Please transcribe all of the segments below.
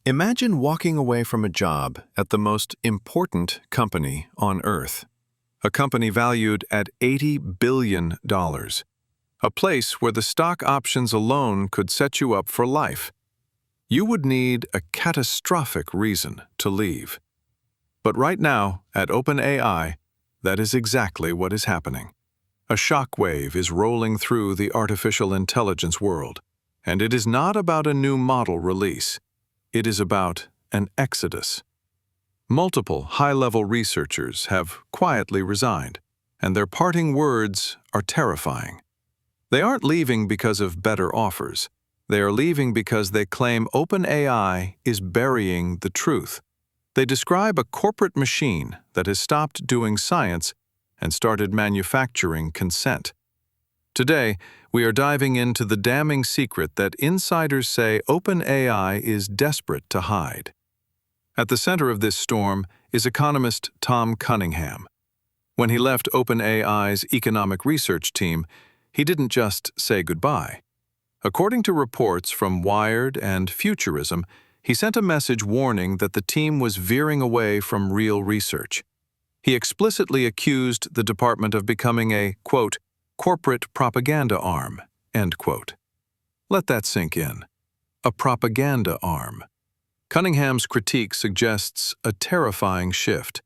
Imagine walking away from a job at the most important company on Earth, a company valued at $80 billion, a place where the stock options alone could set you up for life. You would need a catastrophic reason to leave. But right now, at OpenAI, that is exactly what is happening. A shockwave is rolling through the artificial intelligence world, and it is not about a new model release. It is about an exodus. Multiple high-level researchers have quietly resigned, and their parting words are terrifying. They aren't leaving because of better offers. They are leaving because they claim OpenAI is burying the truth. They describe a corporate machine that has stopped doing science and started manufacturing consent. Today, we are diving into the damning secret that insiders say OpenAI is desperate to hide. At the center of this storm is economist Tom Cunningham. When he left OpenAI's economic research team, he didn't just say goodbye. According to reports from Wired and Futurism, he sent a message warning that the team was veering away from real research. He explicitly accused the department of becoming a, quote, corporate propaganda arm, end quote. Let that sink in. A propaganda arm. Cunningham's critique suggests a terrifying shift.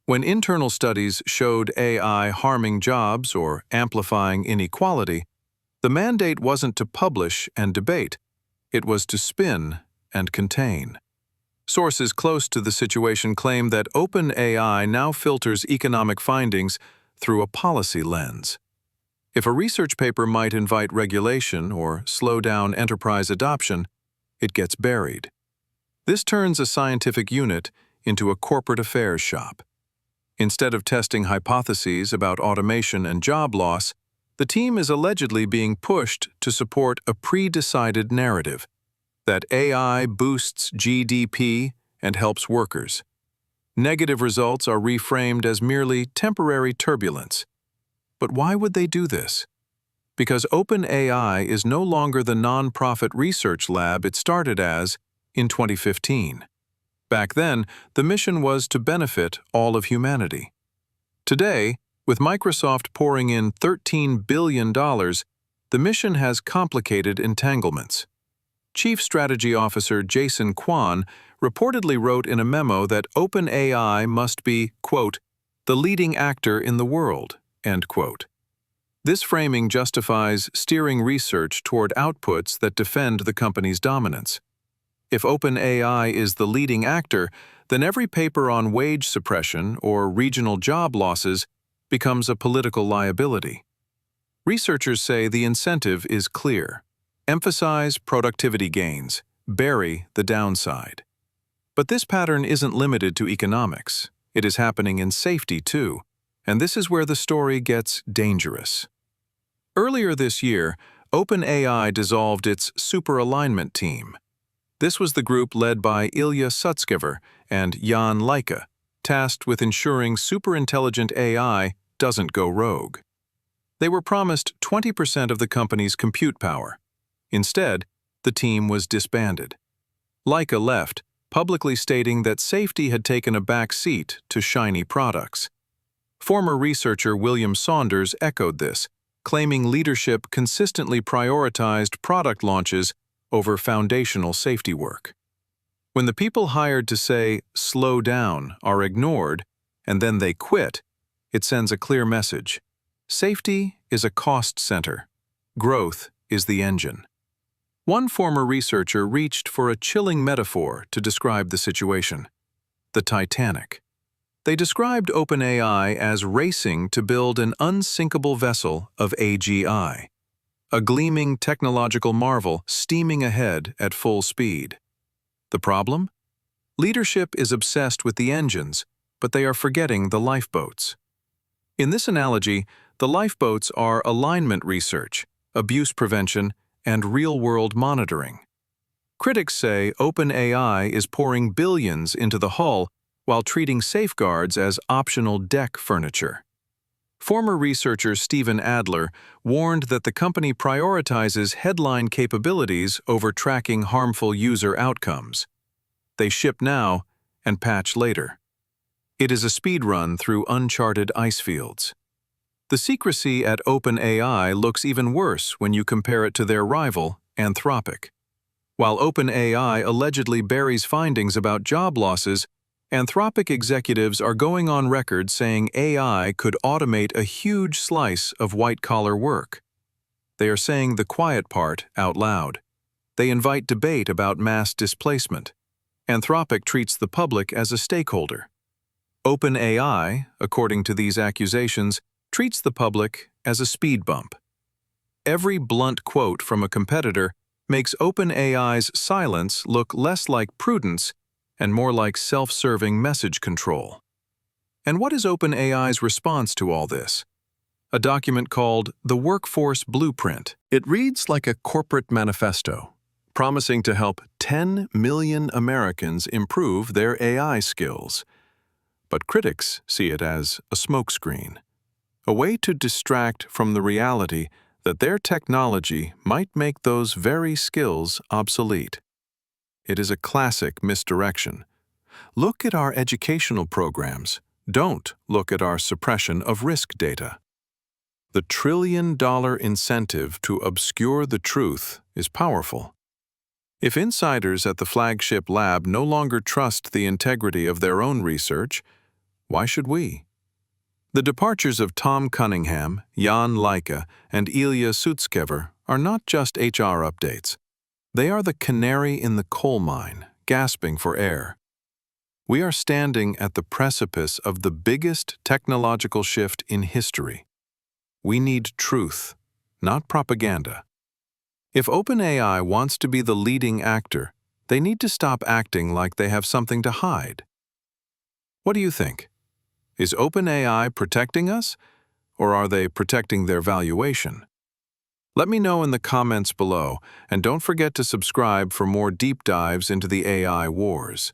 When internal studies showed AI harming jobs or amplifying inequality, the mandate wasn't to publish and debate, it was to spin and contain. Sources close to the situation claim that OpenAI now filters economic findings through a policy lens. If a research paper might invite regulation or slow down enterprise adoption, it gets buried. This turns a scientific unit into a corporate affairs shop. Instead of testing hypotheses about automation and job loss, the team is allegedly being pushed to support a pre-decided narrative that AI boosts GDP and helps workers. Negative results are reframed as merely temporary turbulence. But why would they do this? Because OpenAI is no longer the nonprofit research lab it started as in 2015. Back then, the mission was to benefit all of humanity. Today, with Microsoft pouring in $13 billion, the mission has complicated entanglements. Chief Strategy Officer Jason Kwan reportedly wrote in a memo that OpenAI must be, quote, the leading actor in the world, end quote. This framing justifies steering research toward outputs that defend the company's dominance. If OpenAI is the leading actor, then every paper on wage suppression or regional job losses becomes a political liability. Researchers say the incentive is clear. Emphasize productivity gains, bury the downside. But this pattern isn't limited to economics. It is happening in safety too. And this is where the story gets dangerous. Earlier this year, OpenAI dissolved its super alignment team. This was the group led by Ilya Sutskever and Jan Laika, tasked with ensuring superintelligent AI doesn't go rogue. They were promised 20% of the company's compute power. Instead, the team was disbanded. Laika left, publicly stating that safety had taken a back seat to shiny products. Former researcher William Saunders echoed this, claiming leadership consistently prioritized product launches over foundational safety work. When the people hired to say, slow down, are ignored, and then they quit, it sends a clear message. Safety is a cost center. Growth is the engine. One former researcher reached for a chilling metaphor to describe the situation: the Titanic. They described OpenAI as racing to build an unsinkable vessel of AGI, a gleaming technological marvel steaming ahead at full speed. The problem? Leadership is obsessed with the engines, but they are forgetting the lifeboats. In this analogy, the lifeboats are alignment research, abuse prevention, and real-world monitoring. Critics say OpenAI is pouring billions into the hull while treating safeguards as optional deck furniture. Former researcher Stephen Adler warned that the company prioritizes headline capabilities over tracking harmful user outcomes. They ship now and patch later. It is a speed run through uncharted ice fields. The secrecy at OpenAI looks even worse when you compare it to their rival, Anthropic. While OpenAI allegedly buries findings about job losses, Anthropic executives are going on record saying AI could automate a huge slice of white-collar work. They are saying the quiet part out loud. They invite debate about mass displacement. Anthropic treats the public as a stakeholder. OpenAI, according to these accusations, treats the public as a speed bump. Every blunt quote from a competitor makes OpenAI's silence look less like prudence and more like self-serving message control. And what is OpenAI's response to all this? A document called the Workforce Blueprint. It reads like a corporate manifesto, promising to help 10 million Americans improve their AI skills. But critics see it as a smokescreen, a way to distract from the reality that their technology might make those very skills obsolete. It is a classic misdirection. Look at our educational programs. Don't look at our suppression of risk data. The trillion-dollar incentive to obscure the truth is powerful. If insiders at the flagship lab no longer trust the integrity of their own research, why should we? The departures of Tom Cunningham, Jan Leike, and Ilya Sutskever are not just HR updates. They are the canary in the coal mine, gasping for air. We are standing at the precipice of the biggest technological shift in history. We need truth, not propaganda. If OpenAI wants to be the leading actor, they need to stop acting like they have something to hide. What do you think? Is OpenAI protecting us, or are they protecting their valuation? Let me know in the comments below, and don't forget to subscribe for more deep dives into the AI wars.